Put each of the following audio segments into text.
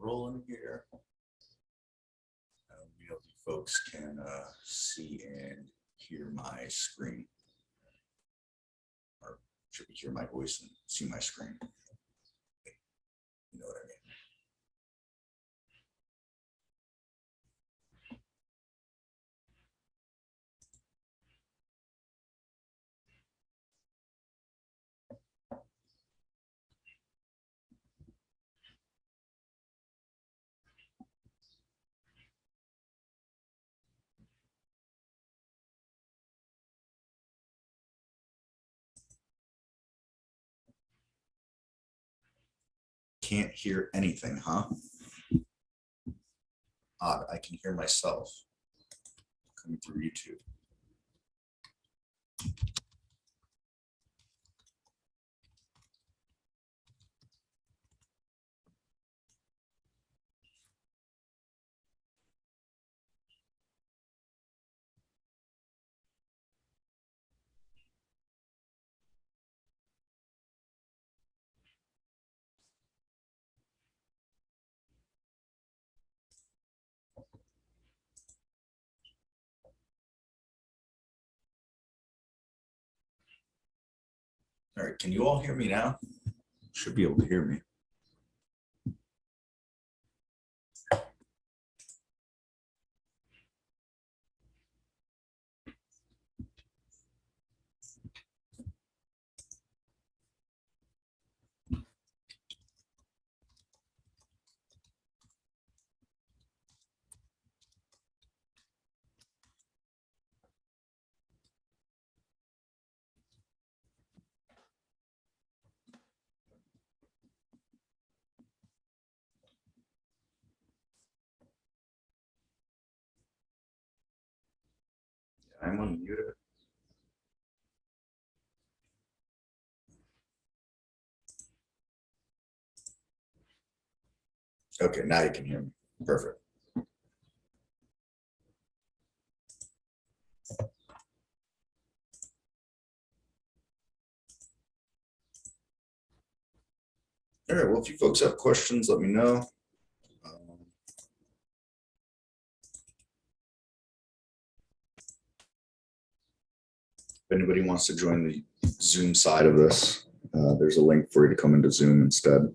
rolling here. You know, you folks can see and hear my screen, or should we hear my voice and see my screen? You know what I mean? Can't hear anything, huh? Odd, I can hear myself coming through YouTube. All right, can you all hear me now? Should be able to hear me. I'm unmuted. Okay, now you can hear me. Perfect. All right, well, if you folks have questions, let me know. If anybody wants to join the Zoom side of this, there's a link for you to come into Zoom instead.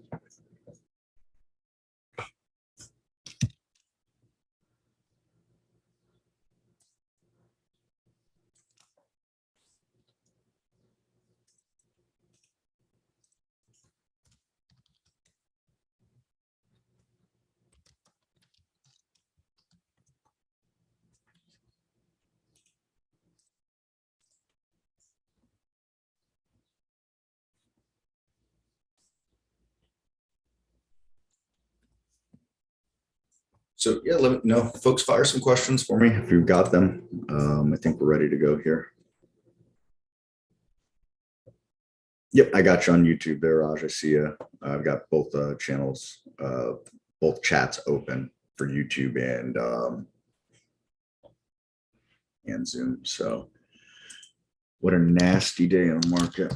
So yeah, let me know. Folks, fire some questions for me if you've got them. I think we're ready to go here. Yep, I got you on YouTube there, Raj. I see you. I've got both channels, both chats open for YouTube and Zoom. So what a nasty day on the market.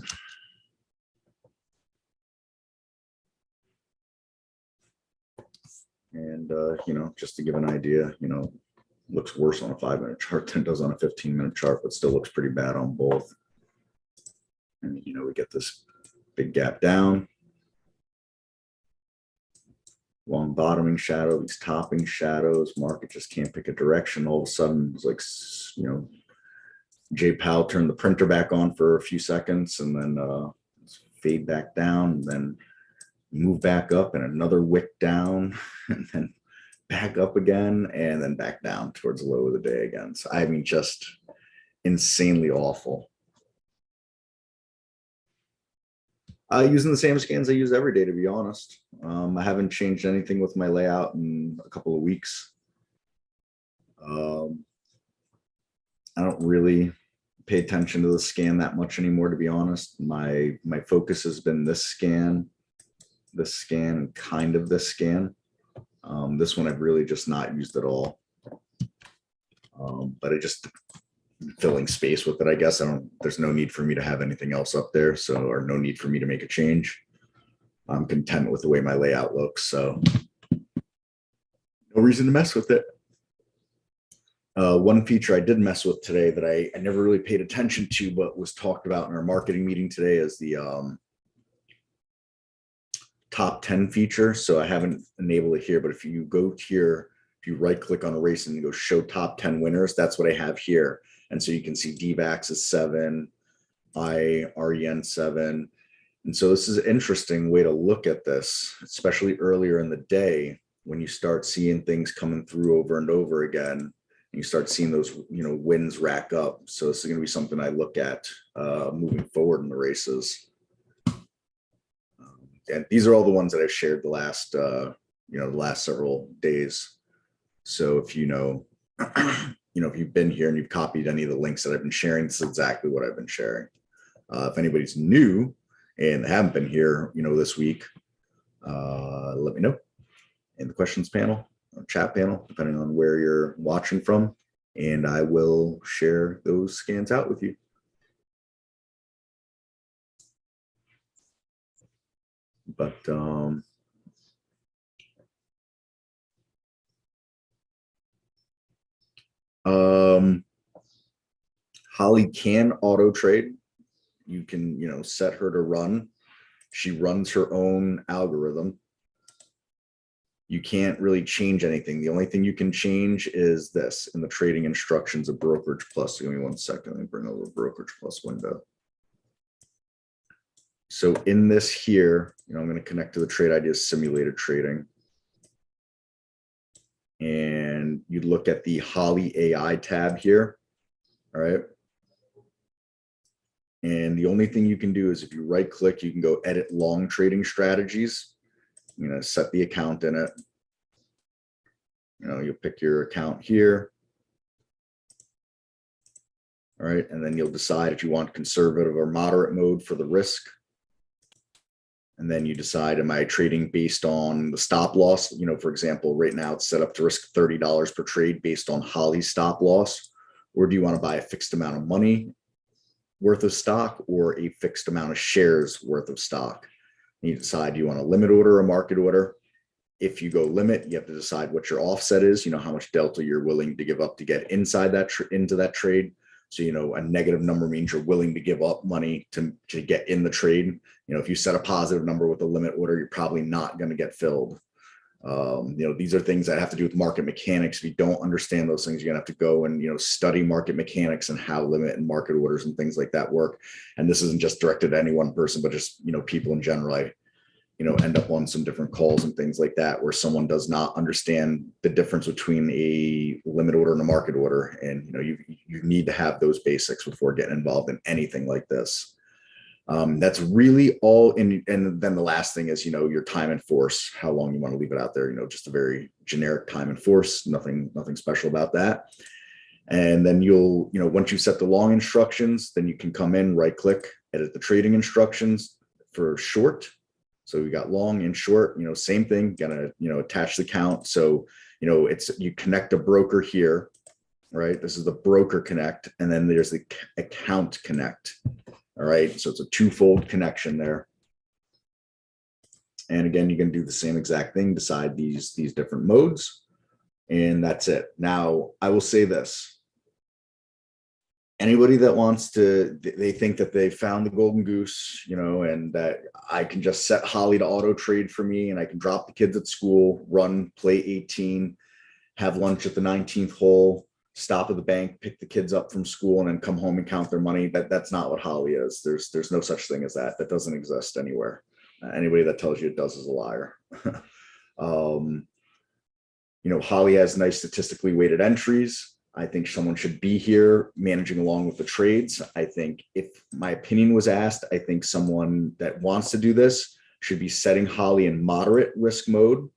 And, you know, just to give an idea, you know, looks worse on a 5-minute chart than it does on a 15-minute chart, but still looks pretty bad on both. And, you know, we get this big gap down, long bottoming shadow, these topping shadows, market just can't pick a direction. All of a sudden, it's like, you know, Jay Powell turned the printer back on for a few seconds and then fade back down, and then move back up and another wick down, and then back up again, and then back down towards the low of the day again. So I mean, just insanely awful. Using the same scans I use every day, to be honest. I haven't changed anything with my layout in a couple of weeks. I don't really pay attention to the scan that much anymore, to be honest. My focus has been this scan, and kind of this scan. This one I've really just not used at all. But I just filling space with it, I guess. There's no need for me to have anything else up there, so, or no need for me to make a change. I'm content with the way my layout looks. So No reason to mess with it. One feature I did mess with today that I never really paid attention to, but was talked about in our marketing meeting today, is the top 10 feature. So I haven't enabled it here, but if you go here, if you right click on a race and you go show top 10 winners, that's what I have here. And so you can see DVAX is 7, REN 7. And so this is an interesting way to look at this, especially earlier in the day when you start seeing things coming through over and over again. And you start seeing those, wins rack up. So this is going to be something I look at moving forward in the races. And these are all the ones that I've shared the last several days. So if if you've been here and you've copied any of the links that I've been sharing, this is exactly what I've been sharing. If anybody's new and haven't been here, this week, let me know in the questions panel, or chat panel, depending on where you're watching from, and I will share those scans out with you. But Holly can auto trade. You can, set her to run. She runs her own algorithm. You can't really change anything. The only thing you can change is this in the trading instructions of Brokerage Plus. Give me 1 second. Let me bring over Brokerage Plus window. So in this here, I'm going to connect to the Trade Ideas simulated trading. And you look at the Holly AI tab here. All right. And the only thing you can do is if you right click, you can go edit long trading strategies. I'm going to set the account in it. You'll pick your account here. All right. And then you'll decide if you want conservative or moderate mode for the risk. And then you decide, am I trading based on the stop loss? For example, right now it's set up to risk $30 per trade based on Holly's stop loss. Or do you want to buy a fixed amount of money worth of stock or a fixed amount of shares worth of stock? And you decide, do you want a limit order or a market order? If you go limit, you have to decide what your offset is, how much delta you're willing to give up to get inside that into that trade. So, a negative number means you're willing to give up money to get in the trade. If you set a positive number with a limit order, you're probably not going to get filled. These are things that have to do with market mechanics. If you don't understand those things, you're going to have to go and, study market mechanics and how limit and market orders and things like that work. And this isn't just directed to any one person, but just, people in general. I end up on some different calls and things like that where someone does not understand the difference between a limit order and a market order. And, you need to have those basics before getting involved in anything like this. That's really all. And then the last thing is, your time and force, how long you want to leave it out there, just a very generic time and force, nothing special about that. And then you'll, once you set the long instructions, then you can come in, right click, edit the trading instructions for short. So we got long and short, same thing, gonna, attach the count. So, you connect a broker here, right? This is the broker connect. And then there's the account connect. All right. So it's a twofold connection there. And again, you can do the same exact thing, decide these different modes, and that's it. Now, I will say this. Anybody that wants to, they think that they found the golden goose, and that I can just set Holly to auto trade for me and I can drop the kids at school, run, play 18, have lunch at the 19th hole, stop at the bank, pick the kids up from school, and then come home and count their money. That's not what Holly is. There's no such thing as that. That doesn't exist anywhere. Anybody that tells you it does is a liar. Holly has nice statistically weighted entries. I think someone should be here managing along with the trades. I think if my opinion was asked, I think someone that wants to do this should be setting Holly in moderate risk mode.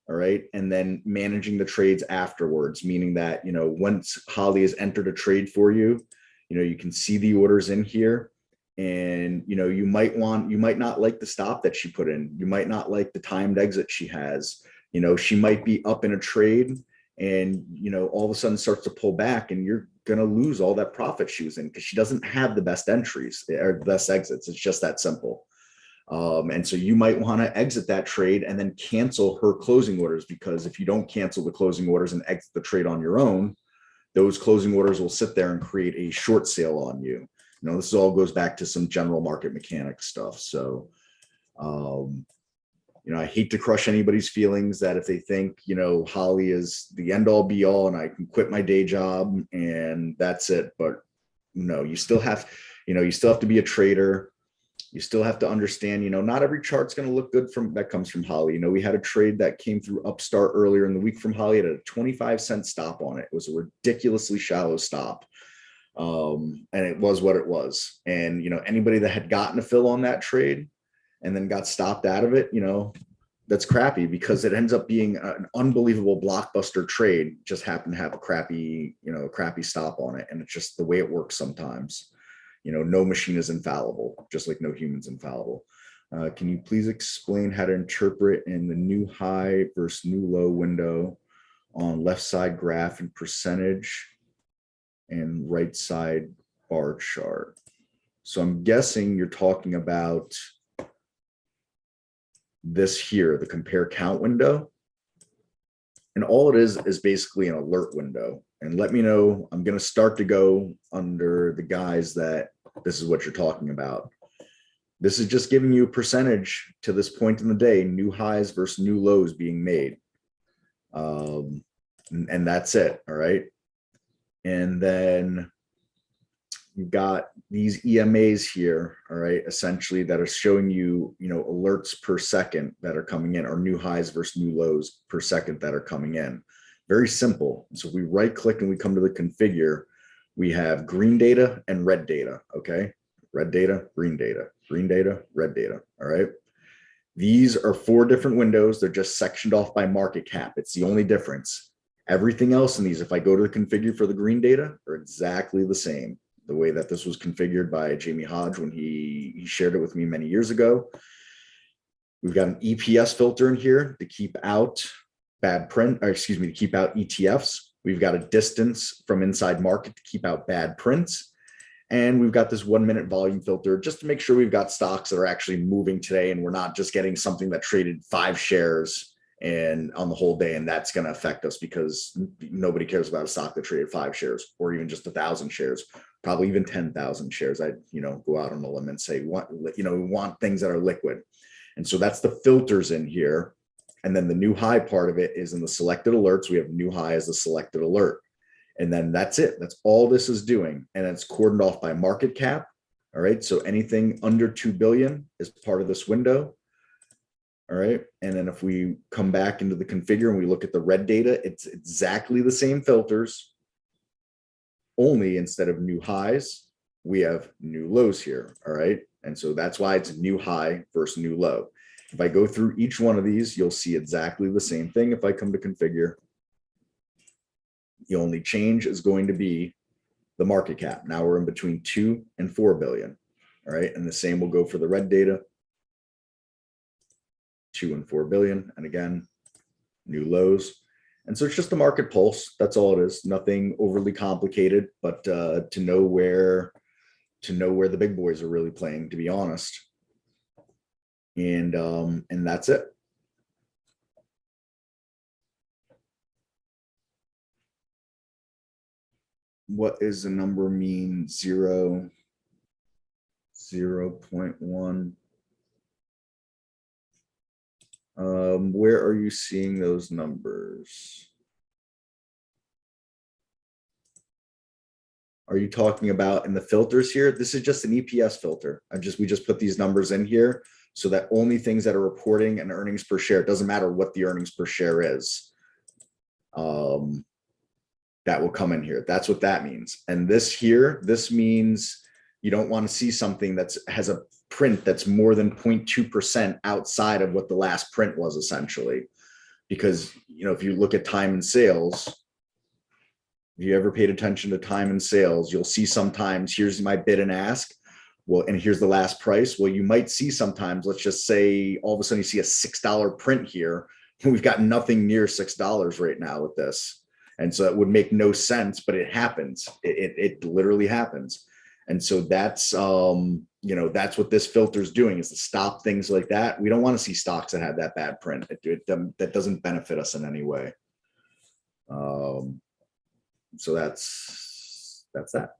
All right. And then managing the trades afterwards, meaning that, once Holly has entered a trade for you, you can see the orders in here, and, you might not like the stop that she put in. You might not like the timed exit she has. She might be up in a trade and, all of a sudden starts to pull back, and you're going to lose all that profit she was in because she doesn't have the best entries or the best exits. It's just that simple. And so you might want to exit that trade and then cancel her closing orders, because if you don't cancel the closing orders and exit the trade on your own, those closing orders will sit there and create a short sale on you. You know, this all goes back to some general market mechanics stuff. So, you know, I hate to crush anybody's feelings that if they think, you know, Holly is the end all be all and I can quit my day job and that's it. But no, you still have, you know, you still have to be a trader. You still have to understand, you know, not every chart's going to look good from that comes from Holly. You know, we had a trade that came through Upstart earlier in the week from Holly at a 25-cent stop on it. It was a ridiculously shallow stop. And it was what it was. And, you know, anybody that had gotten a fill on that trade and then got stopped out of it, you know, that's crappy, because it ends up being an unbelievable blockbuster trade, just happened to have a crappy, you know, crappy stop on it. And it's just the way it works sometimes. You know, no machine is infallible, just like no human's infallible. Can you please explain how to interpret in the new high versus new low window on left side graph and percentage and right side bar chart? So I'm guessing you're talking about this here, the compare count window. And all it is basically an alert window. And let me know, I'm going to start to go under the guise that this is what you're talking about. This is just giving you a percentage to this point in the day, new highs versus new lows being made. And that's it. All right. And then you've got these EMAs here, all right, essentially that are showing you, you know, alerts per second that are coming in, or new highs versus new lows per second that are coming in. Very simple. So if we right click and we come to the configure, we have green data and red data, okay? Red data, green data, green data, red data, all right? These are 4 different windows. They're just sectioned off by market cap. It's the only difference. Everything else in these, if I go to the configure for the green data, are exactly the same. The way that this was configured by Jamie Hodge when he shared it with me many years ago. We've got an EPS filter in here to keep out bad print, or excuse me, to keep out ETFs. We've got a distance from inside market to keep out bad prints. And we've got this 1-minute volume filter just to make sure we've got stocks that are actually moving today, and we're not just getting something that traded 5 shares and on the whole day, and that's going to affect us, because nobody cares about a stock that traded 5 shares or even just 1,000 shares, probably even 10,000 shares. I'd, you know, go out on a limb and say, what, you know, we want things that are liquid. And so that's the filters in here. And then the new high part of it is in the selected alerts. We have new high as the selected alert. And then that's it. That's all this is doing. And it's cordoned off by market cap. All right. So anything under 2 billion is part of this window. All right. And then if we come back into the configure and we look at the red data, it's exactly the same filters. Only instead of new highs, we have new lows here. All right. And so that's why it's new high versus new low. If I go through each one of these, you'll see exactly the same thing. If I come to configure, the only change is going to be the market cap. Now we're in between 2 and 4 billion. All right. And the same will go for the red data, 2 and 4 billion. And again, new lows. And so it's just the market pulse. That's all it is. Nothing overly complicated, but to know where the big boys are really playing, to be honest. And that's it. What is the number mean? 0, 0.1. Where are you seeing those numbers? Are you talking about in the filters here? This is just an EPS filter. We just put these numbers in here so that only things that are reporting an earnings per share, it doesn't matter what the earnings per share is, that will come in here. That's what that means. And this here, this means you don't want to see something that has a print that's more than 0.2% outside of what the last print was, essentially. Because, you know, if you look at time and sales, if you ever paid attention to time and sales, you'll see sometimes here's my bid and ask. Well, and here's the last price. Well, you might see sometimes, let's just say all of a sudden you see a $6 print here. We've got nothing near $6 right now with this. And so it would make no sense, but it happens. It literally happens. And so that's that's what this filter is doing, is to stop things like that. We don't want to see stocks that have that bad print. That doesn't benefit us in any way. So that's that.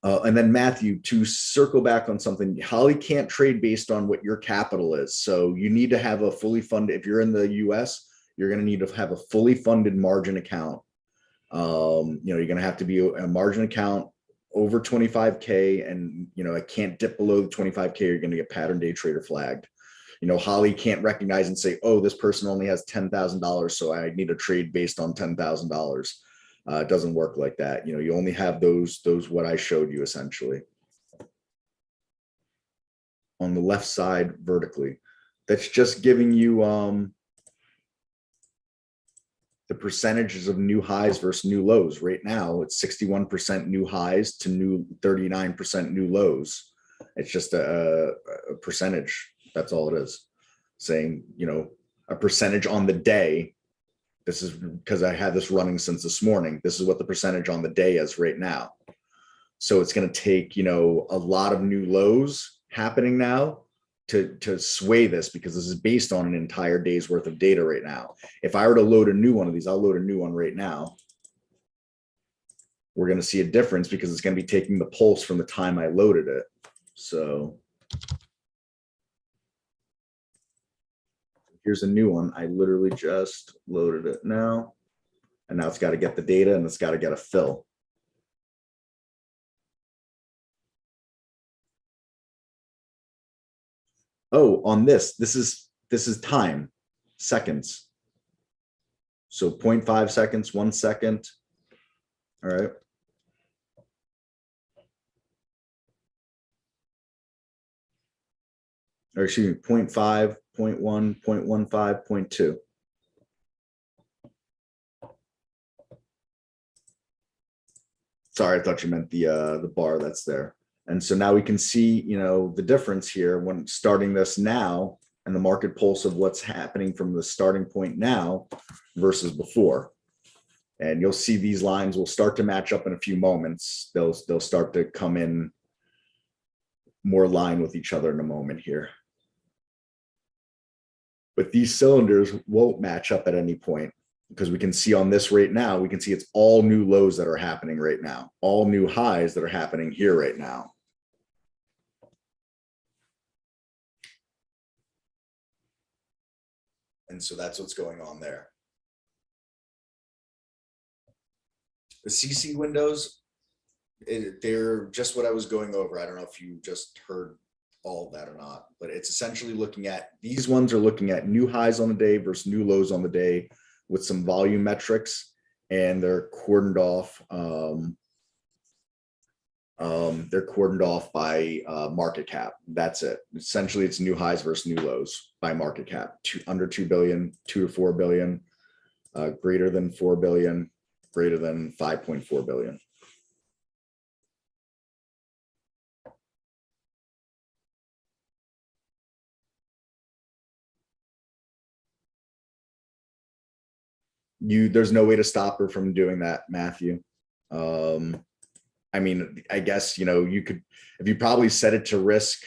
And then Matthew, to circle back on something, Holly can't trade based on what your capital is. So you need to have a fully funded, if you're in the US, you're going to need to have a fully funded margin account. You're going to have to be a margin account over 25K, and, it can't dip below the 25K. You're going to get pattern day trader flagged. Holly can't recognize and say, oh, this person only has $10,000, so I need to trade based on $10,000. It doesn't work like that. You only have those what I showed you essentially on the left side vertically. That's just giving you the percentages of new highs versus new lows. Right now, it's 61% new highs to 39% new lows. It's just a percentage. That's all it is. Saying, a percentage on the day. This is because I had this running since this morning. This is what the percentage on the day is right now. So it's going to take, a lot of new lows happening now to sway this, because this is based on an entire day's worth of data right now. If I were to load a new one of these, I'll load a new one right now. We're going to see a difference because it's going to be taking the pulse from the time I loaded it. So here's a new one. I literally just loaded it now. And now it's got to get the data and it's got to get a fill. Oh, on this is time, seconds. So 0.5 seconds, 1 second. All right. Or excuse me, 0.5, 0.1, 0.15, 0.2. Sorry, I thought you meant the bar that's there. And so now we can see, the difference here when starting this now and the market pulse of what's happening from the starting point now versus before. And you'll see these lines will start to match up in a few moments. They'll start to come in more line with each other in a moment here. But these cylinders won't match up at any point, because we can see on this right now, we can see it's all new lows that are happening right now, all new highs that are happening here right now. And so that's what's going on there. The CC windows, they're just what I was going over. I don't know if you just heard all of that or not, but it's essentially looking at, these ones are looking at new highs on the day versus new lows on the day with some volume metrics, and they're cordoned off. They're cordoned off by market cap. That's it. Essentially, it's new highs versus new lows by market cap. Under 2 billion, 2 to 4 billion, greater than 4 billion, greater than 5.4 billion. There's no way to stop her from doing that, Matthew. I mean, I guess, you could, if you probably set it to risk.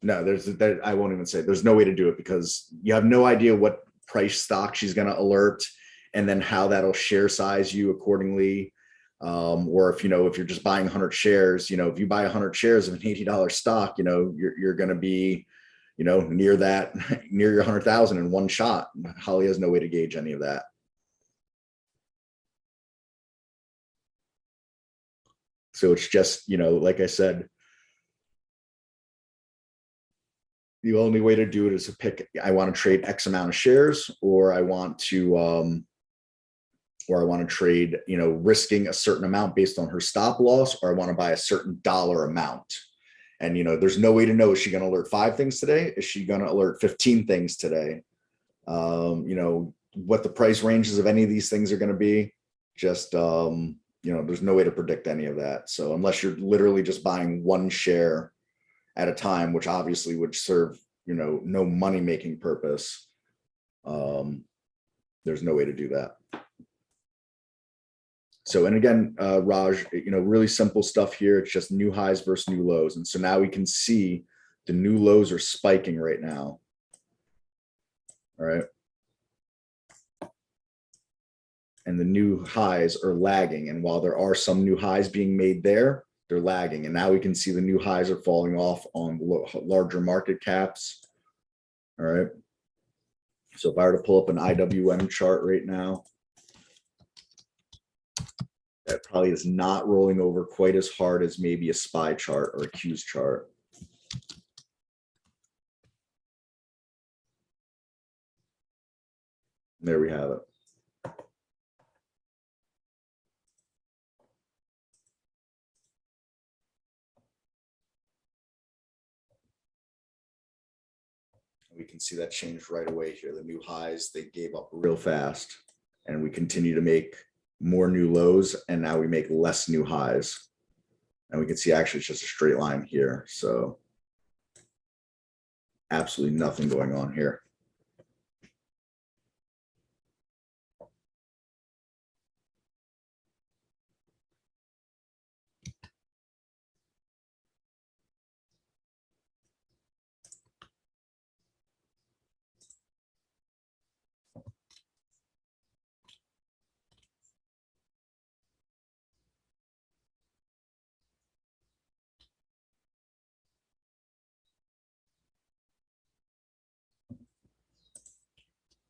No, I won't even say, there's no way to do it, because you have no idea what price stock she's going to alert, and then how that'll share size you accordingly. Or if you're just buying 100 shares, if you buy 100 shares of an $80 stock, you're going to be, near your 100,000 in one shot. Holly has no way to gauge any of that. So it's just, like I said, the only way to do it is to pick, I want to trade X amount of shares, or I want to trade, risking a certain amount based on her stop loss, or I want to buy a certain dollar amount. And, there's no way to know, is she going to alert 5 things today? Is she going to alert 15 things today? What the price ranges of any of these things are going to be, just, there's no way to predict any of that. So unless you're literally just buying one share at a time, which obviously would serve, no money-making purpose, There's no way to do that. So, and again, Raj, really simple stuff here. It's just new highs versus new lows. And so now we can see the new lows are spiking right now. All right. And the new highs are lagging. And while there are some new highs being made there, they're lagging. And now we can see the new highs are falling off on larger market caps. All right. So if I were to pull up an IWM chart right now, that probably is not rolling over quite as hard as maybe a SPY chart or a Q's chart. There we have it. We can see that changed right away here. The new highs, they gave up real fast, and we continue to make more new lows, and now we make less new highs. And we can see actually it's just a straight line here. So absolutely nothing going on here.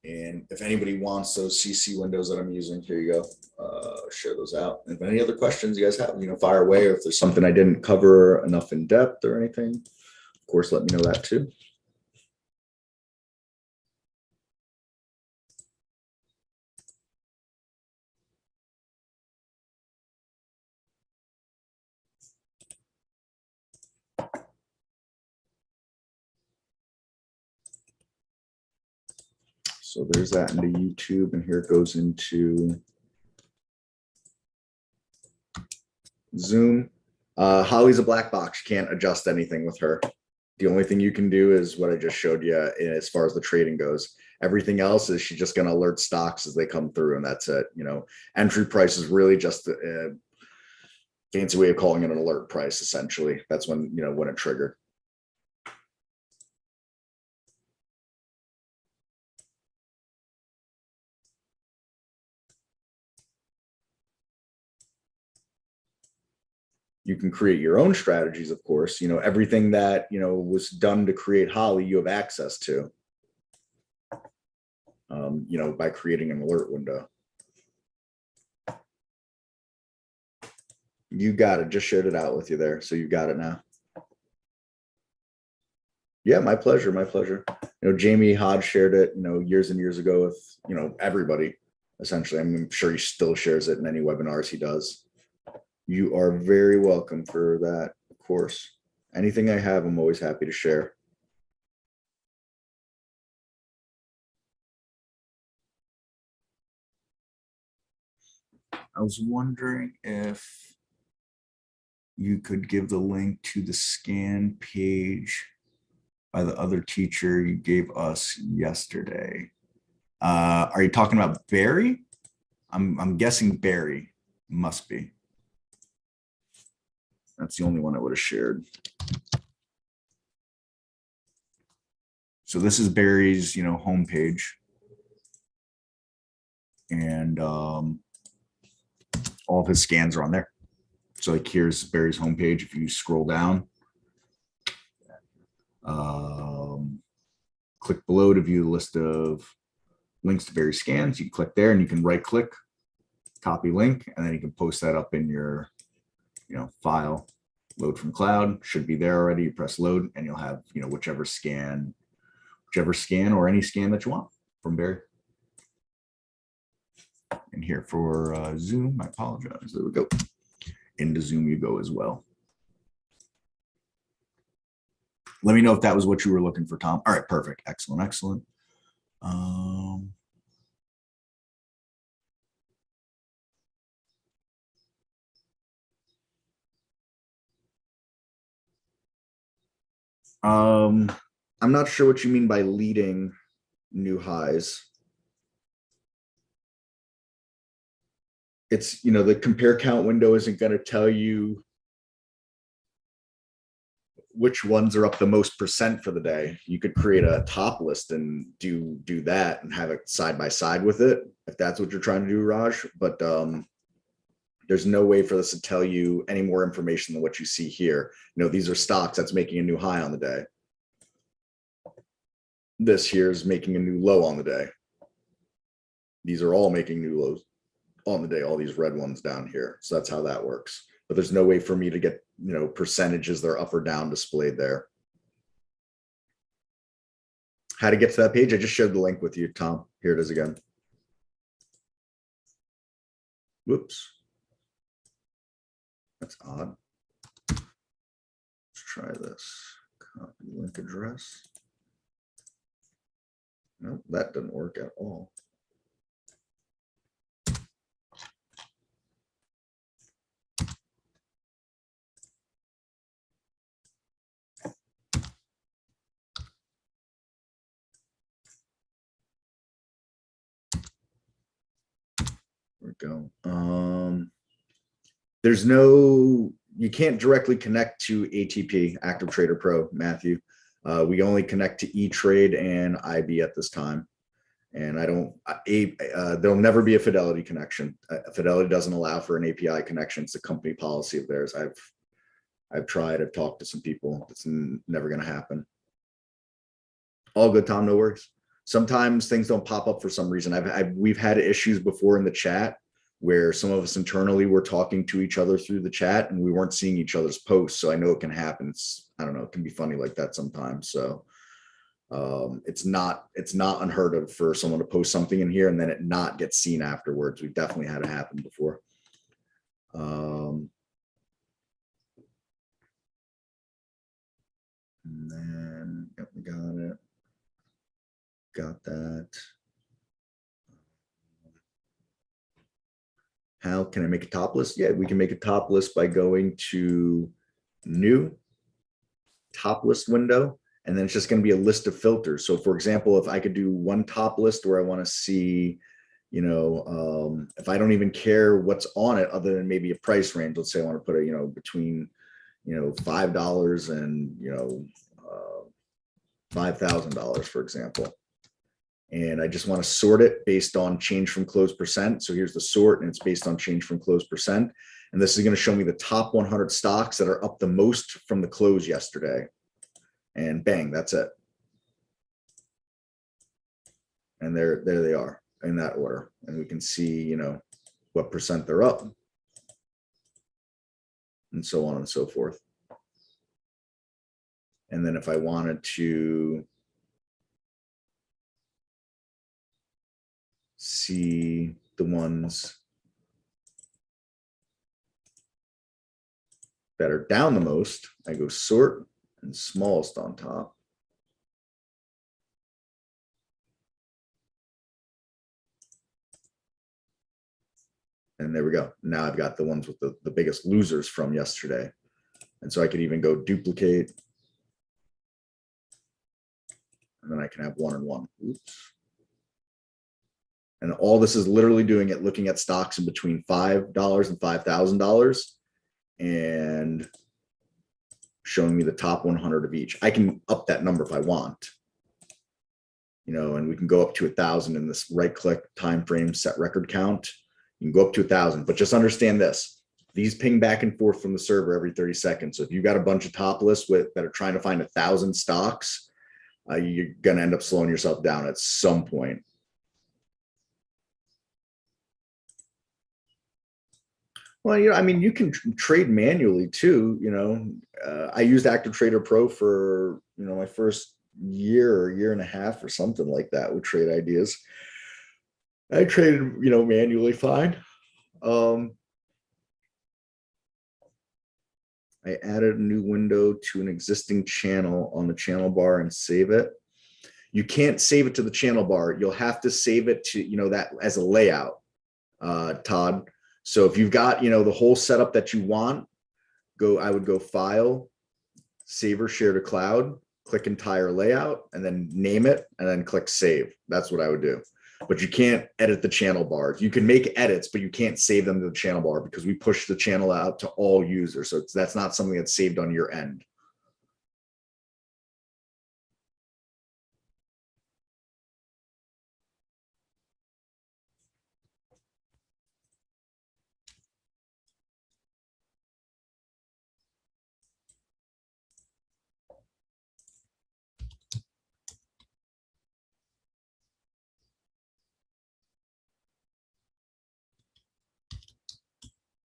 And if anybody wants those CC windows that I'm using, here you go. Share those out. And if any other questions you guys have, fire away. Or if there's something I didn't cover enough in depth or anything, of course, let me know that too. So there's that into YouTube, and here it goes into Zoom. Holly's a black box. You can't adjust anything with her. The only thing you can do is what I just showed you as far as the trading goes. Everything else is she's just going to alert stocks as they come through, and that's it. Entry price is really just a fancy way of calling it an alert price. Essentially, that's when when it triggered. You can create your own strategies, of course. Everything that was done to create Holly, you have access to. By creating an alert window. You got it. Just shared it out with you there, so you got it now. Yeah, my pleasure. My pleasure. Jamie Hodge shared it, years and years ago with, everybody. Essentially, I'm sure he still shares it in any webinars he does. You are very welcome for that, of course. Anything I have, I'm always happy to share. I was wondering if you could give the link to the scan page by the other teacher you gave us yesterday. Are you talking about Barry? I'm guessing Barry. Must be. That's the only one I would have shared. So this is Barry's, homepage. And all of his scans are on there. So like here's Barry's homepage. If you scroll down, click below to view the list of links to Barry's scans. You click there and you can right click, copy link, and then you can post that up in your file. Load from cloud should be there already. You press load and you'll have whichever scan or any scan that you want from Barry. And here for Zoom, I apologize. There we go. Into Zoom you go as well. Let me know if that was what you were looking for, Tom. All right, perfect. Excellent, excellent. I'm not sure what you mean by leading new highs. it's, the compare count window isn't going to tell you which ones are up the most percent for the day. You could create a top list and do that and have it side by side with it, if that's what you're trying to do, Raj. But there's no way for this to tell you any more information than what you see here. These are stocks that's making a new high on the day. This here is making a new low on the day. These are all making new lows on the day, all these red ones down here. So that's how that works. But there's no way for me to get, percentages that are up or down displayed there. How to get to that page? I just shared the link with you, Tom. Here it is again. Whoops. That's odd. Let's try this. Copy link address. No, that didn't work at all. There we go. There's no, you can't directly connect to ATP, Active Trader Pro, Matthew. We only connect to E-Trade and IB at this time. And there'll never be a Fidelity connection. Fidelity doesn't allow for an API connection. It's a company policy of theirs. I've tried, I've talked to some people. It's never going to happen. All good, Tom, no worries. Sometimes things don't pop up for some reason. We've had issues before in the chat where some of us internally were talking to each other through the chat and we weren't seeing each other's posts. So I know it can happen. I don't know, it can be funny like that sometimes. So it's not unheard of for someone to post something in here and then it not get seen afterwards. We've definitely had it happen before. And then yep, we got it. Got that. How can I make a top list? Yeah, we can make a top list by going to new top list window. And then it's just going to be a list of filters. So for example, if I could do one top list where I want to see, if I don't even care what's on it other than maybe a price range, let's say I want to put it, between, $5 and, $5,000, for example. And I just want to sort it based on change from close percent. So here's the sort and it's based on change from close percent. And this is going to show me the top 100 stocks that are up the most from the close yesterday. And bang, that's it. And there they are in that order. And we can see, what percent they're up and so on and so forth. And then if I wanted to see the ones that are down the most, I go sort and smallest on top. And there we go. Now I've got the ones with the biggest losers from yesterday. And so I could even go duplicate. And then I can have 1 and 1. Oops. And all this is literally doing it, looking at stocks in between $5 and $5,000 and showing me the top 100 of each. I can up that number if I want, and we can go up to 1,000 in this right click time frame, set record count. You can go up to 1,000, but just understand this. These ping back and forth from the server every 30 seconds. So if you've got a bunch of top lists that are trying to find 1,000 stocks, you're going to end up slowing yourself down at some point. Well, you can trade manually too. I used Active Trader Pro for, my first year or year and a half or something like that with trade ideas. I traded, manually fine. I added a new window to an existing channel on the channel bar and save it. You can't save it to the channel bar. You'll have to save it to, that as a layout, Todd. So if you've got, the whole setup that you want, I would go File, Save or Share to Cloud, click Entire Layout, and then name it, and then click Save. That's what I would do. but you can't edit the channel bars. You can make edits, but you can't save them to the channel bar because we push the channel out to all users. So that's not something that's saved on your end.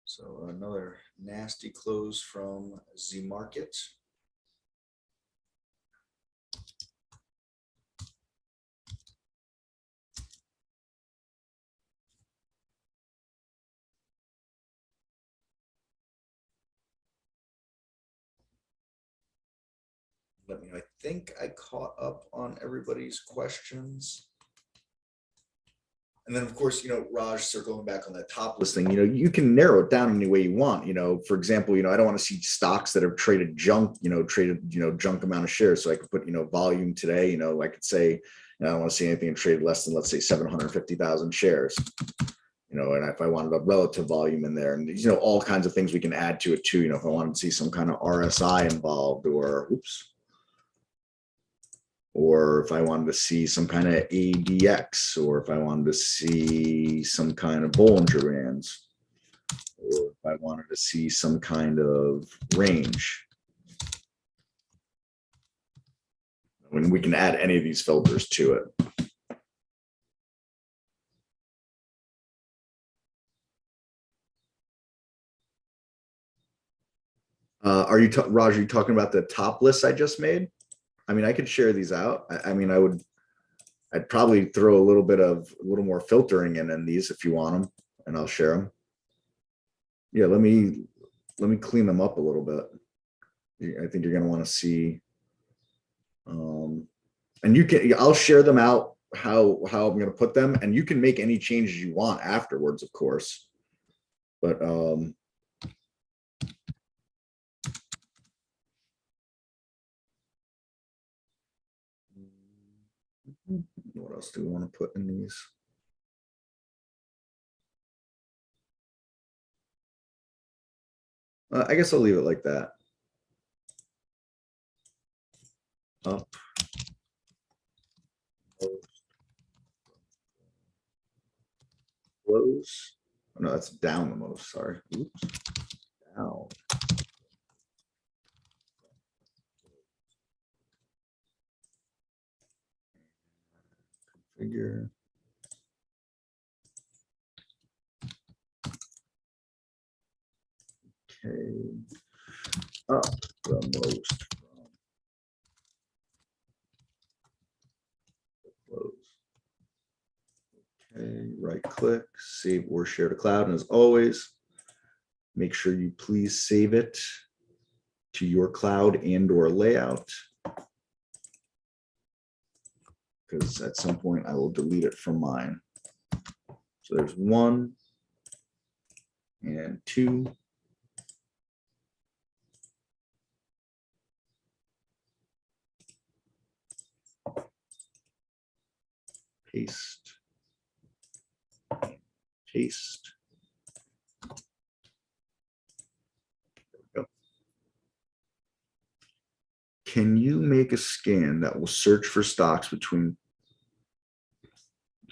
So another nasty close from Z Market. Let me know. I think I caught up on everybody's questions. And then, of course, Raj, circling back on that top listing, you can narrow it down any way you want. For example, I don't want to see stocks that have traded junk, junk amount of shares. So I could put, volume today, I could say, I don't want to see anything traded less than, let's say, 750,000 shares. And if I wanted a relative volume in there, and all kinds of things we can add to it too. If I wanted to see some kind of RSI involved, or if I wanted to see some kind of ADX, or if I wanted to see some kind of Bollinger Bands, or if I wanted to see some kind of range. I mean, we can add any of these filters to it. Raj, are you talking about the top lists I just made? I mean, I could share these out. I'd probably throw a little more filtering in these if you want them, and I'll share them. Yeah, let me clean them up a little bit. I think you're going to want to see, and I'll share them out how I'm going to put them, and you can make any changes you want afterwards, of course. But what else do we want to put in these? I guess I'll leave it like that. Up. Close. Oh, no, that's down the most. Sorry. Oops. Down. Configure. Okay. Up the most. Close. Okay, right click, save or share to cloud. And as always, make sure you please save it to your cloud and or layout, because at some point I will delete it from mine. So there's 1 and 2. Paste. Paste. There we go. Can you make a scan that will search for stocks between,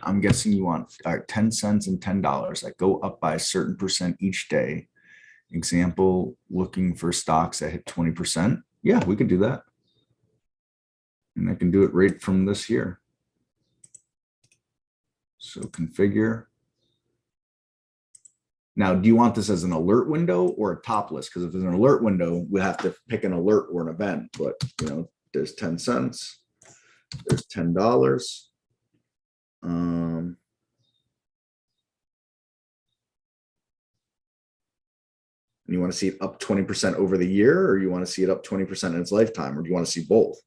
I'm guessing you want 10 cents and $10 that go up by a certain percent each day? Example, looking for stocks that hit 20%. Yeah, we can do that. And I can do it right from this here. So configure. Now, do you want this as an alert window or a top list? Because if it's an alert window, we have to pick an alert or an event. But, there's 10 cents. There's $10. And you want to see it up 20% over the year, or you want to see it up 20% in its lifetime, or do you want to see both?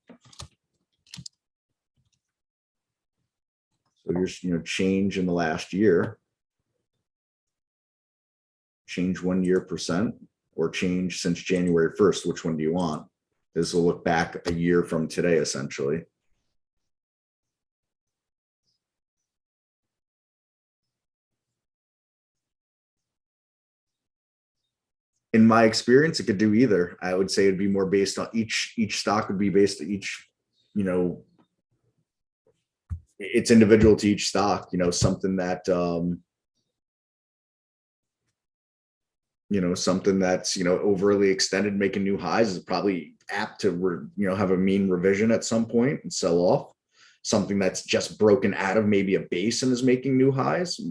So here's, change in the last year. Change 1 year percent, or change since January 1st. Which one do you want? This will look back a year from today, essentially. In my experience, it could do either. I would say it'd be more based on each stock would be based on each, you know, it's individual to each stock, you know, something that something that's, overly extended, making new highs is probably apt to, have a mean revision at some point and sell off. Something that's just broken out of maybe a base and is making new highs,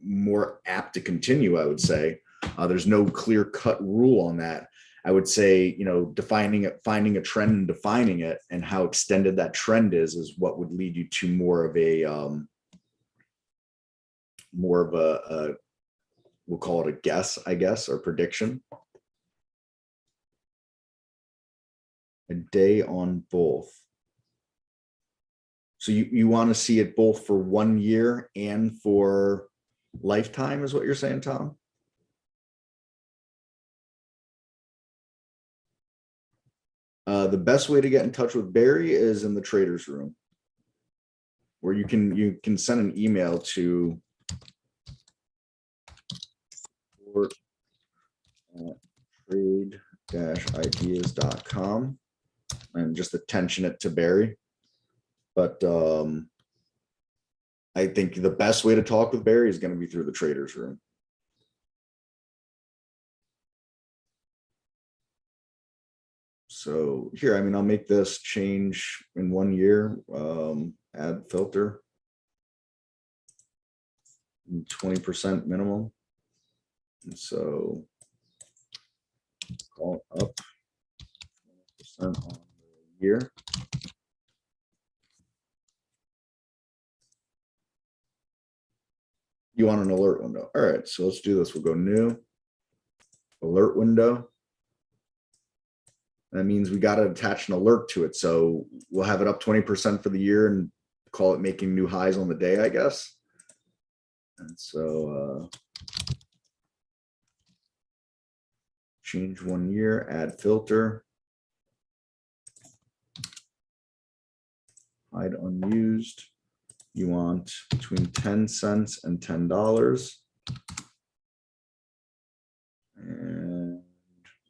more apt to continue, I would say. There's no clear cut rule on that. I would say, defining it, finding a trend and defining it and how extended that trend is what would lead you to more of a, we'll call it a guess, I guess, or prediction. A day on both. So you want to see it both for 1 year and for lifetime is what you're saying, Tom? The best way to get in touch with Barry is in the traders room, where you can send an email to trade-ideas.com and just attention it to Barry. But I think the best way to talk with Barry is going to be through the traders room. So here, I mean, I'll make this change in 1 year, add filter, 20% minimum. And so call it up 20% on the year. You want an alert window. All right, so let's do this. We'll go new, alert window. That means we got to attach an alert to it. So we'll have it up 20% for the year and call it making new highs on the day, I guess. And so change 1 year, add filter, hide unused. You want between 10 cents and $10. And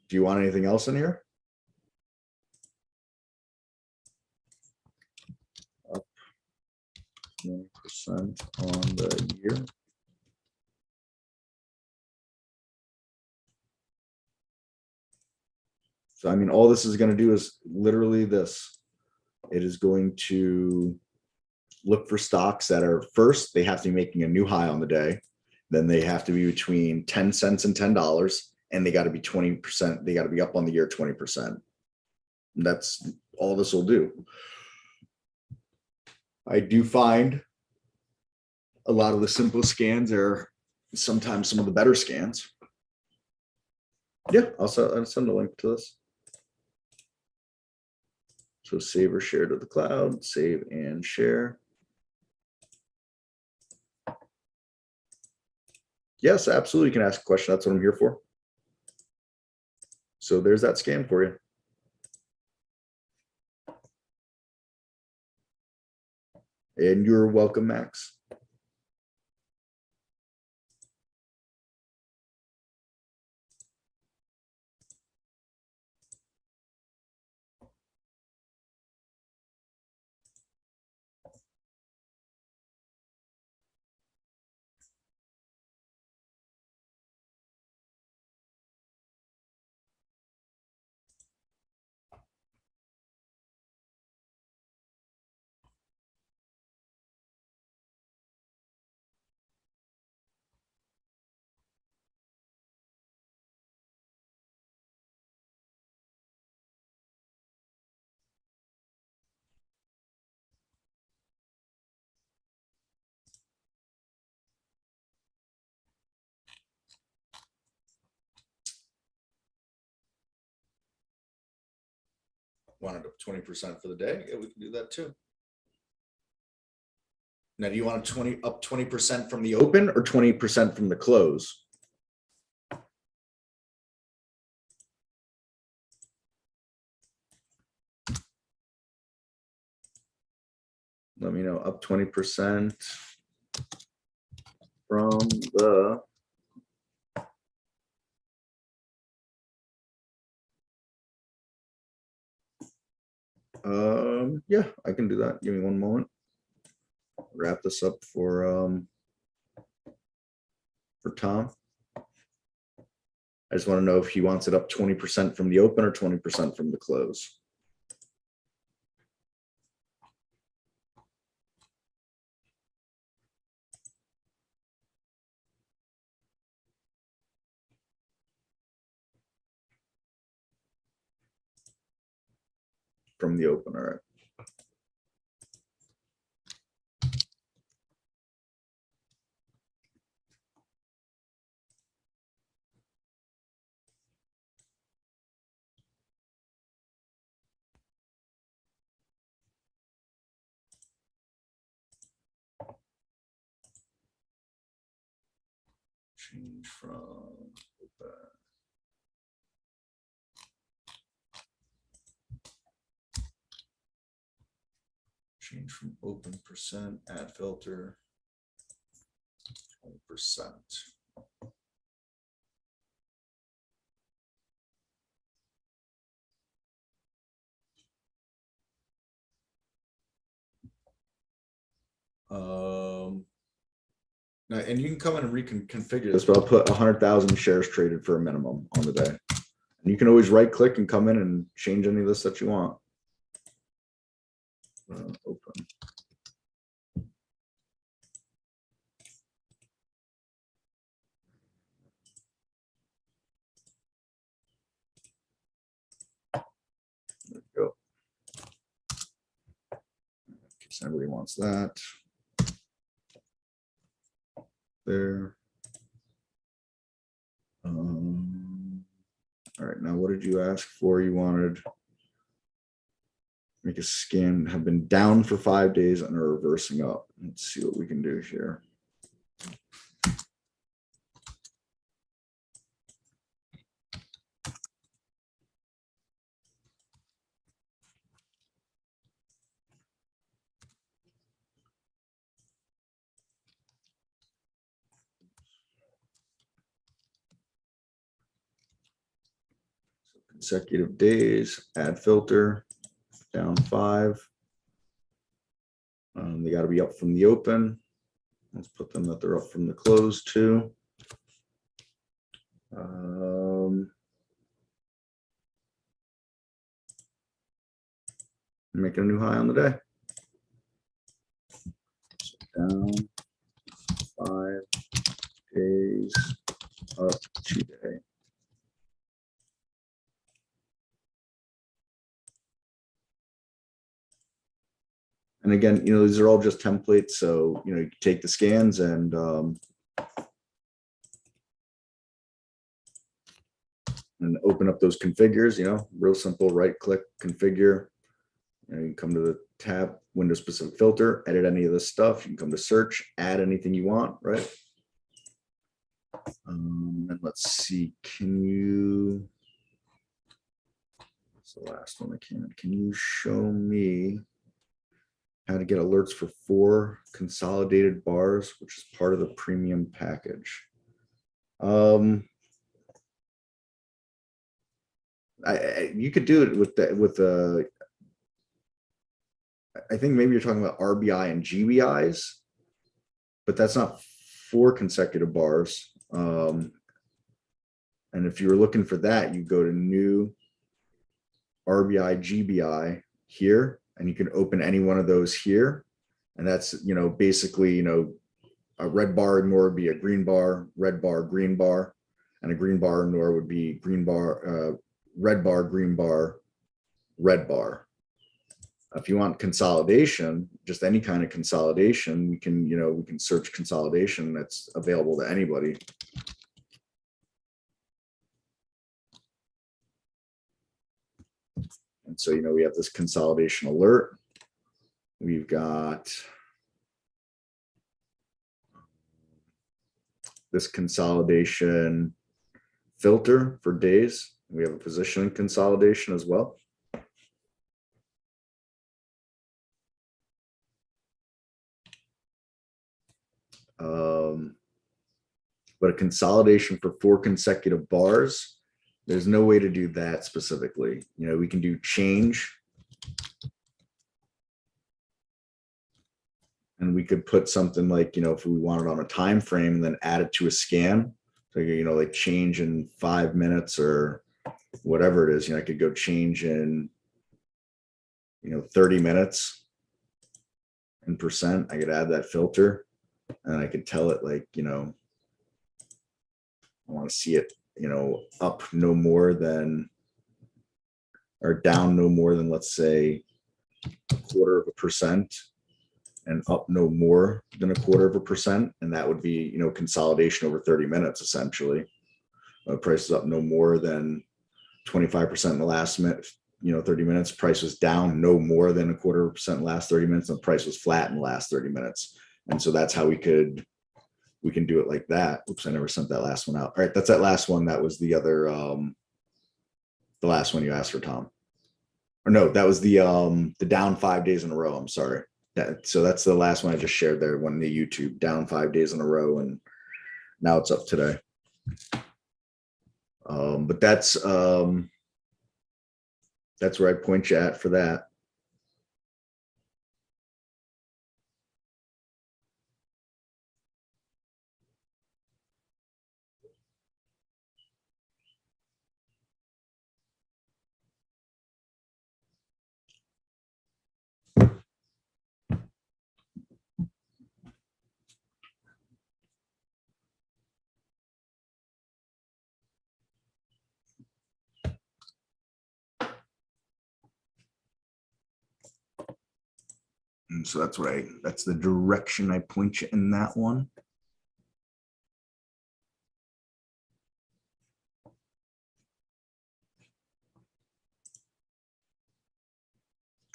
do you want anything else in here? Up 20% on the year. So, I mean, all this is going to do is literally this. It is going to look for stocks that are first, they have to be making a new high on the day. Then they have to be between 10 cents and $10. And they got to be 20%. They got to be up on the year 20%. That's all this will do. I do find a lot of the simple scans are sometimes some of the better scans. Yeah, I'll send a link to this. So save or share to the cloud, save and share. Yes, absolutely. You can ask a question. That's what I'm here for. So there's that scan for you. And you're welcome, Max. Wanted up 20% for the day. Yeah, we can do that too. Now, do you want up 20% from the open or 20% from the close? Let me know. Up 20% from the Yeah, I can do that. Give me one moment. Wrap this up for Tom. I just want to know if he wants it up 20% from the open or 20% from the close. From the open, all right. Change from open. Change from open percent, add filter, 20%. Now, and you can come in and reconfigure this, but I'll put 100,000 shares traded for a minimum on the day. And you can always right click and come in and change any of this that you want. Open. There we go. In case anybody wants that. There. All right, now what did you ask for? You wanted make a scan, have been down for 5 days and are reversing up. Let's see what we can do here. Consecutive days, add filter, down 5. They got to be up from the open. Let's put them that they're up from the close too. Make a new high on the day. So down 5 days, up today. And again, you know, these are all just templates. So, you know, you can take the scans and open up those configures, you know, real simple, right click, configure. You know, you can come to the tab, window specific filter, edit any of this stuff. You can come to search, add anything you want, right? And let's see, can you, what's the last one I can you show me how to get alerts for 4 consolidated bars, which is part of the premium package? You could do it with the I think maybe you're talking about RBI and GBIs, but that's not 4 consecutive bars. And if you were looking for that, you go to new RBI, GBI here, and you can open any one of those here. And that's, you know, basically, you know, a red bar ignore would be a green bar, red bar, green bar, and a green bar ignore would be green bar, red bar, green bar, red bar. If you want consolidation, just any kind of consolidation, we can, you know, we can search consolidation that's available to anybody. And so, you know, we have this consolidation alert. We've got this consolidation filter for days. We have a position consolidation as well. But a consolidation for 4 consecutive bars, there's no way to do that specifically. You know, we can do change And we could put something like, if we wanted on a time frame and then add it to a scan. So, like change in 5 minutes or whatever it is, I could go change in, 30 minutes in percent. I could add that filter and I could tell it like, I want to see it, up no more than, or down no more than, let's say, 1/4%, and up no more than 1/4%. And that would be, consolidation over 30 minutes, essentially. Price is up no more than 25% in the last minute, 30 minutes. Price was down no more than 1/4% in the last 30 minutes, and the price was flat in the last 30 minutes. And so that's how we can do it like that. Oops, I never sent that last one out. All right, that's that last one. That was the other, the last one you asked for, Tom. Or no, that was the down 5 days in a row. I'm sorry. So that's the last one I just shared there, one the YouTube, down 5 days in a row, and now it's up today. But that's where I point you at for that. And so that's the direction I point you in that one.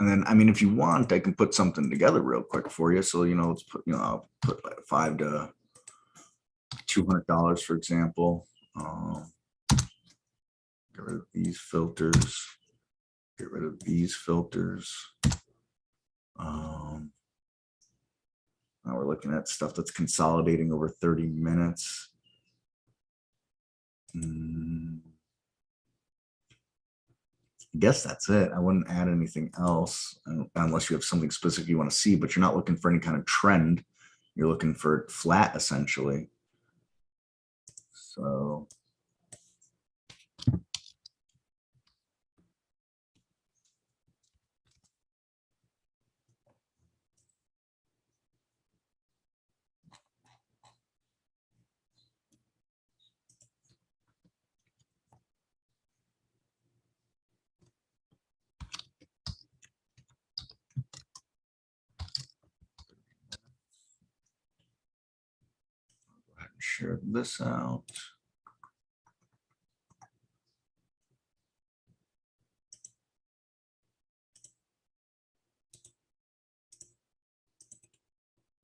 And then, I mean, if you want, I can put something together real quick for you. So, let's put, I'll put like $5 to $200, for example. Get rid of these filters. Get rid of these filters. Now we're looking at stuff that's consolidating over 30 minutes. I guess that's it. I wouldn't add anything else unless you have something specific you want to see, but you're not looking for any kind of trend. You're looking for it flat, essentially. So go ahead and share this out.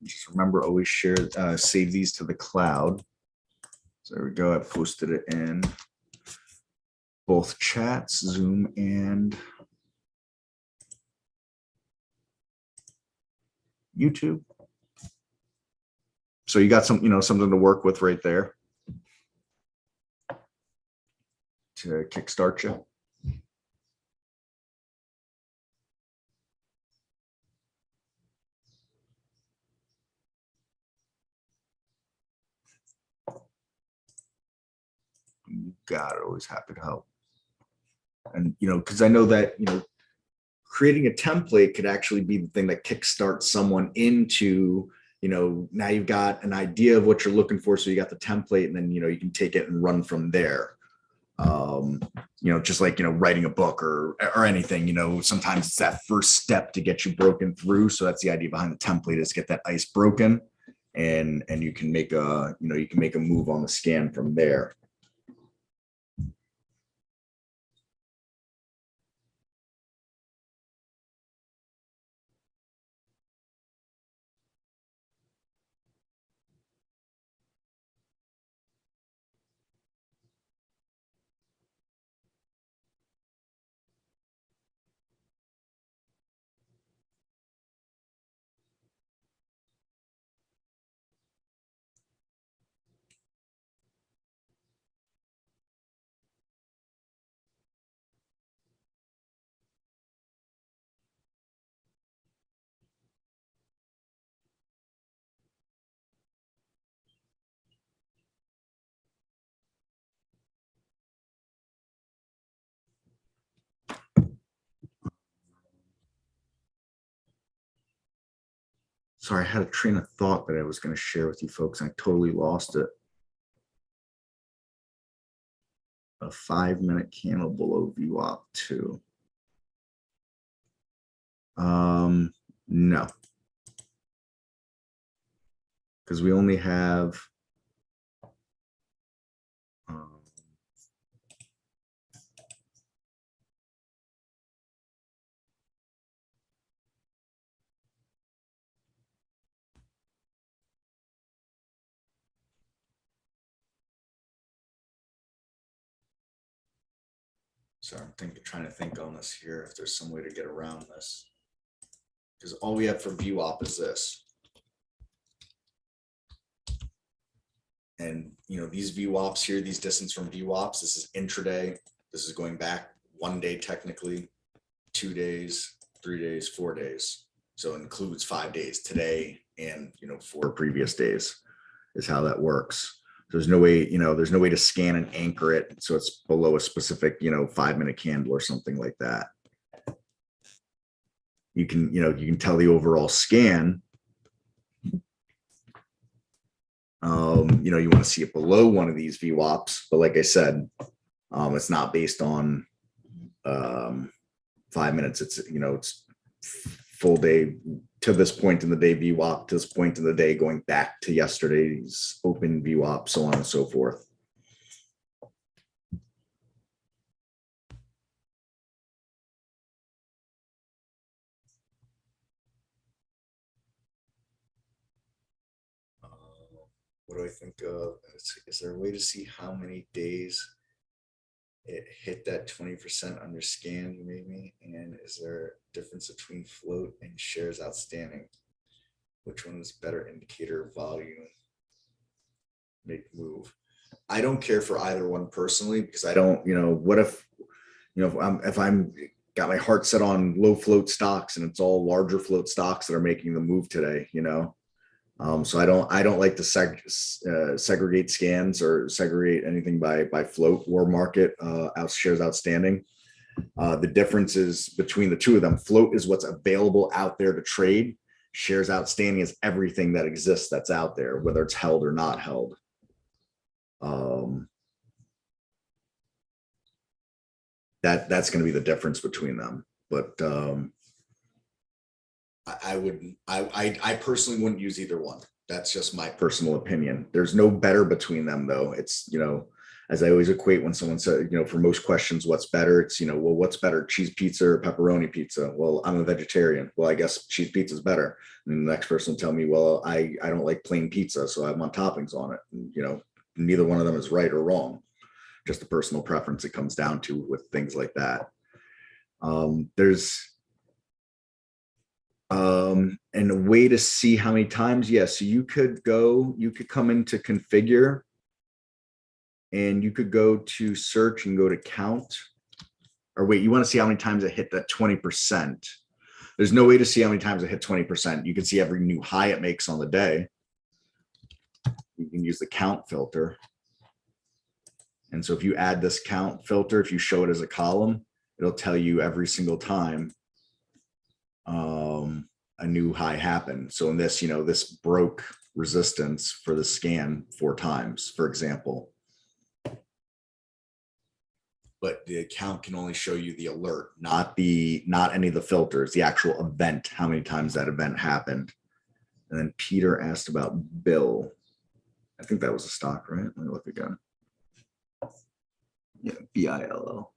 Just remember, always share, save these to the cloud. So there we go. I posted it in both chats, Zoom and YouTube. So you got some, something to work with right there to kickstart you. You got it. Always happy to help. And, because I know that, creating a template could actually be the thing that kickstarts someone into, now you've got an idea of what you're looking for. So you got the template, and then, you can take it and run from there. Just like, writing a book or anything, sometimes it's that first step to get you broken through. So that's the idea behind the template, is get that ice broken, and you can make a, you can make a move on the scan from there. Sorry, I had a train of thought that I was going to share with you folks. And I totally lost it. A 5-minute candle below VWAP 2. No, because we only have so I'm trying to think on this here if there's some way to get around this, because all we have for VWAP is this. And these VWAPs here, these distance from VWAPs, this is intraday. This is going back 1 day technically, 2 days, 3 days, 4 days. So it includes 5 days today and 4 previous days is how that works. There's no way, there's no way to scan and anchor it so it's below a specific, 5-minute candle or something like that. You can tell the overall scan. You want to see it below one of these VWAPs, but like I said, it's not based on 5 minutes. It's full day to this point in the day VWAP, to this point in the day, going back to yesterday's open VWAP, so on and so forth. What do I think of? Is there a way to see how many days it hit that 20% under scan you made me? And is there a difference between float and shares outstanding? Which one is better indicator of volume? Make move. I don't care for either one personally, because I don't, what if, if I'm got my heart set on low float stocks and it's all larger float stocks that are making the move today, so I don't like to segregate scans or segregate anything by float or market shares outstanding. The differences between the two of them: float is what's available out there to trade. Shares outstanding is everything that exists that's out there, whether it's held or not held. That's going to be the difference between them. But I personally wouldn't use either one. That's just my personal opinion. There's no better between them, though. It's, as I always equate when someone said, for most questions, what's better? It's, well, what's better, cheese pizza or pepperoni pizza? Well, I'm a vegetarian. Well, I guess cheese pizza is better. And the next person will tell me, well, I don't like plain pizza, so I want toppings on it. And, neither one of them is right or wrong. Just a personal preference it comes down to with things like that. There's and a way to see how many times. Yes, so you could come into configure and you could go to search and go to count, or wait, you want to see how many times it hit that 20%. There's no way to see how many times it hit 20%. You can see every new high it makes on the day. You can use the count filter. And so if you add this count filter, if you show it as a column, it'll tell you every single time a new high happened. So in this, this broke resistance for the scan 4 times, for example. But the account can only show you the alert, not any of the filters, the actual event, how many times that event happened. And then Peter asked about Bill. I think that was a stock, right? Let me look again. Yeah, BILL.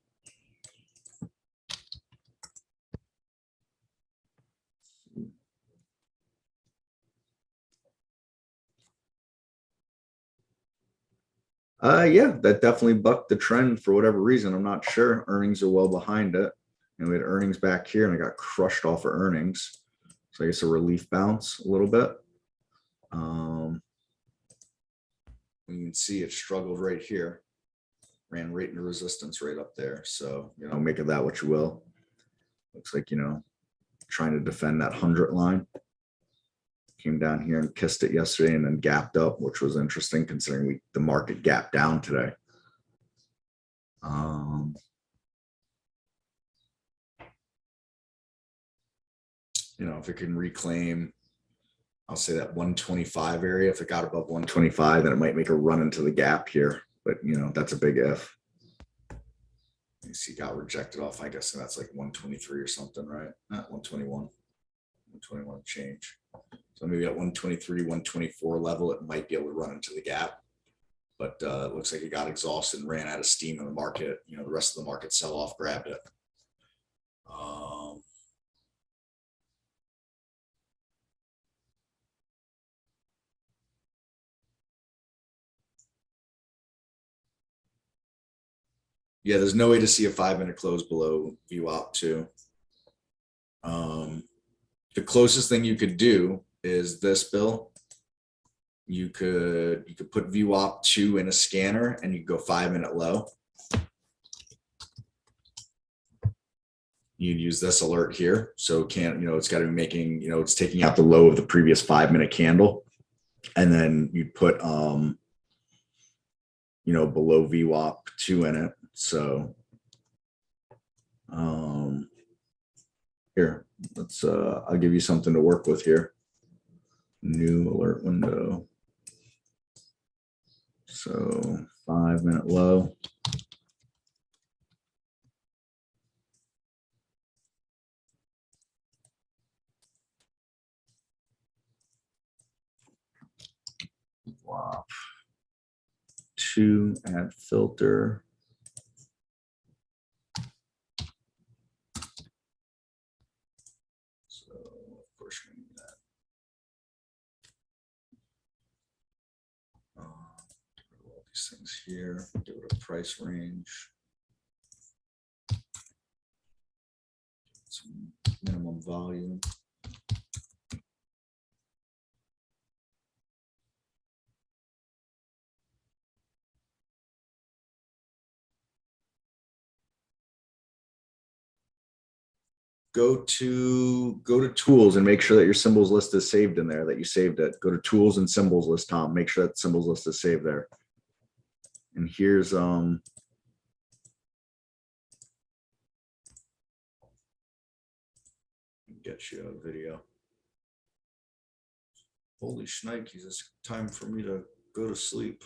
Yeah, that definitely bucked the trend for whatever reason. I'm not sure. Earnings are well behind it. And we had earnings back here and I got crushed off of earnings. So I guess a relief bounce a little bit. You can see it struggled right here. Ran right into resistance right up there. So, make of that what you will. Looks like, trying to defend that 100 line. Came down here and kissed it yesterday and then gapped up, which was interesting considering the market gapped down today. If it can reclaim I'll say that 125 area. If it got above 125, then it might make a run into the gap here. But that's a big if. You see, got rejected off. I guess that's like 123 or something, right? Not 121. 121 change. So maybe at 123, 124 level, it might be able to run into the gap. But it looks like it got exhausted and ran out of steam in the market. The rest of the market sell off grabbed it. Yeah, there's no way to see a 5-minute close below VWAP 2. The closest thing you could do is this, Bill. You could put VWAP 2 in a scanner and you go 5-minute low. You'd use this alert here. So it's got to be making, it's taking out the low of the previous 5-minute candle. And then you'd put, below VWAP 2 in it. So, here, I'll give you something to work with here. New alert window. So 5-minute low. Wow. 2, add filter. So of course we need that. All these things here. Give it a price range. Some minimum volume. Go to tools and make sure that your symbols list is saved in there, that you saved it. Go to tools and symbols list, Tom. Make sure that symbols list is saved there. And here's get you a video. Holy shnikes, it's time for me to go to sleep.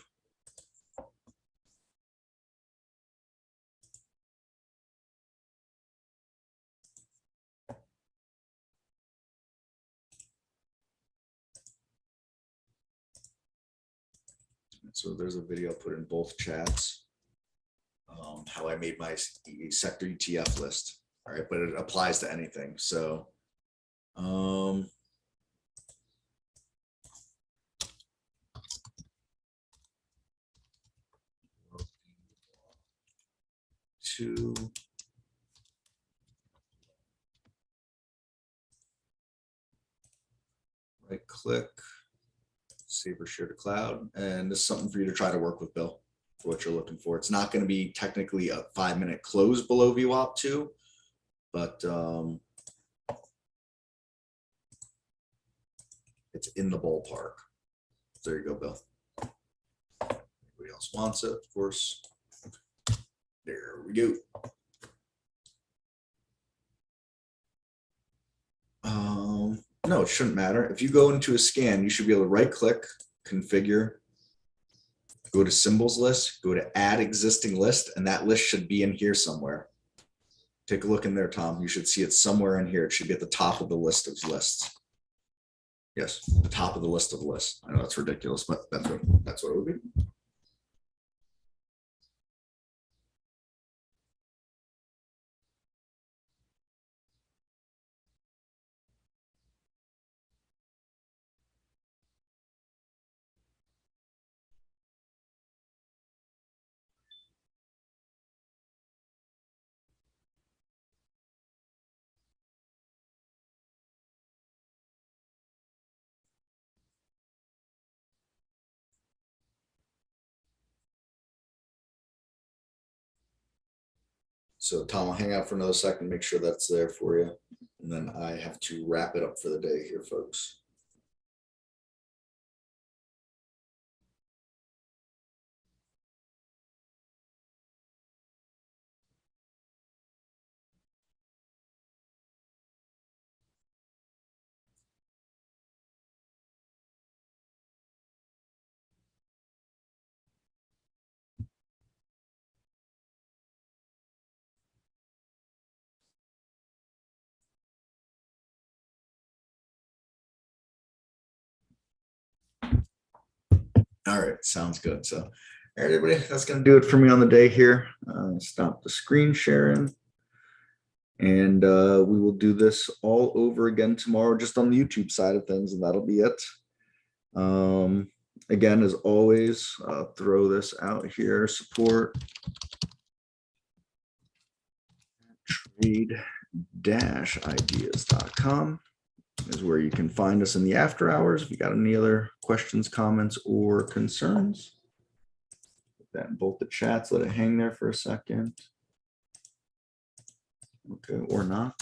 So there's a video put in both chats. How I made my sector ETF list. All right, but it applies to anything. So, two. Right click, save or share to cloud. And this is something for you to try to work with, Bill, for what you're looking for. It's not going to be technically a 5-minute close below VWAP 2, but it's in the ballpark. There you go, Bill. Anybody else wants it, of course. There we go. No, it shouldn't matter. If you go into a scan, you should be able to right click, configure, go to symbols list, go to add existing list, and that list should be in here somewhere. Take a look in there, Tom. You should see it somewhere in here. It should be at the top of the list of lists. Yes, the top of the list of lists. I know that's ridiculous, but that's what it would be. So Tom, I'll hang out for another second, make sure that's there for you. And then I have to wrap it up for the day here, folks. All right, sounds good. So, all right, everybody, that's going to do it for me on the day here. Stop the screen sharing. And we will do this all over again tomorrow, just on the YouTube side of things, and that'll be it. Again, as always, throw this out here, support trade-ideas.com is where you can find us in the after hours. If you got any other questions, comments, or concerns, put that in both the chats, let it hang there for a second. Okay, or not.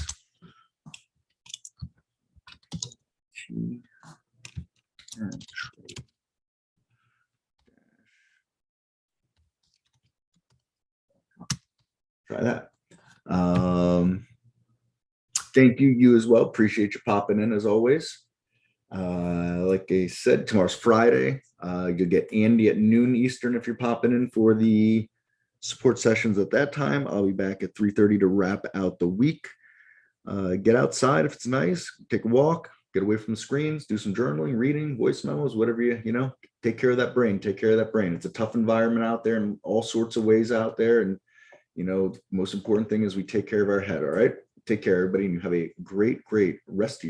Try that. Thank you as well. Appreciate you popping in as always. Like I said, tomorrow's Friday. You'll get Andy at noon Eastern if you're popping in for the support sessions at that time. I'll be back at 3:30 to wrap out the week. Get outside if it's nice, take a walk, get away from the screens, do some journaling, reading, voice memos, whatever take care of that brain, take care of that brain. It's a tough environment out there in all sorts of ways out there. And, most important thing is we take care of our head. All right. Take care, everybody. And you have a great rest of your